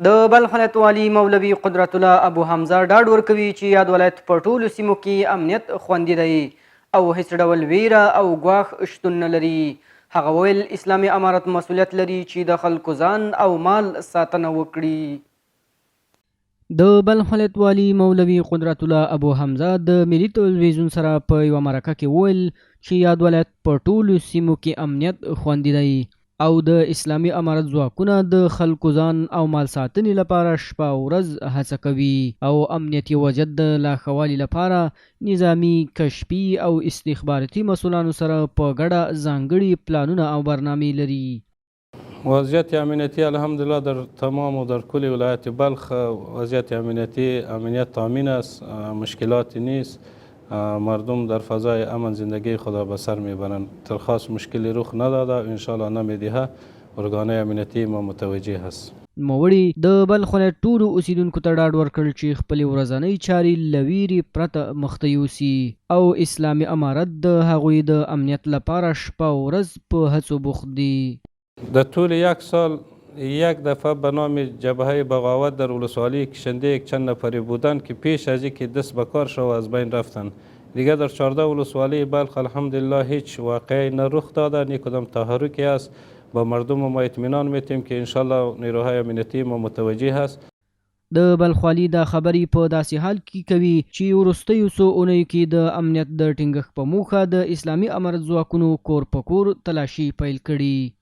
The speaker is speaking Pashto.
د بلخ ولایت والي مولوي قدرت الله ابو حمزه ډاډ ورکوي چې یاد ولایت په ټولو سیمو کې امنیت خوندي دی او هیڅ ډول ویره او ګواښ شتون نه لري. هغه ویل اسلامي امارت مسؤلیت لري چې د خلکو ځان او مال ساتنه وکړي. د بلخ ولایت والي مولوي قدرت الله ابو حمزه د ملي تلویزیون سره په یوه مرکه کې ویل چې یاد ولایت په ټولو سیمو کې امنیت خوندي دی او د اسلامي امارت ځواکونه د خلکو ځان او مال ساتنې لپاره شپه او ورځ هڅه کوي او امنیتي وضعیت د لا ښه والي لپاره نظامي، کشفي او استخباراتي مسؤلانو سره په ګډه ځانګړي پلانونه او برنامې لري. وضعیت امنیتی الحمدلله در تمام و در کل ولایت بلخ وضعیت امنیت تامین است، مشکلاتی نیست. مردم در فضای امن زندگی خود را به سر میبرند. ترخاص مشکلی رخ نداده و انشاءالله نمیدهد. ارگان امنیتی ما متوجه هست. نوموړي د بلخ ولایت ټولو اوسیدونکو ته ډاډ ورکړ چې خپلې ورځنۍ چارې له ویرې پرته مخته یوسي او اسلامي امارت د هغوی د امنیت لپاره شپه او ورځ په هڅو بوخت دي. در طول یک سال یک دفعه به نام جبهه بغاوت در ولسوالی کشنده یک چند نفری بودند که پیش از اینکه دست به کار شد از بین رفتند. دیگه در 14 ولسوالی بلخ الحمدلله هیچ واقعی نه رخ داده، نه کدام تحرکی است. با مردم ما اطمینان میتیم که انشالله نیروهای امنیتی ما متوجه هست. د بلخ والي دا خبرې په داسې حال کې کوي چې وروستیو څو اونیو کې د امنیت د ټینګښت په موخه د اسلامي امارت ځواکونو کور په کور تلاشي پیل کړي.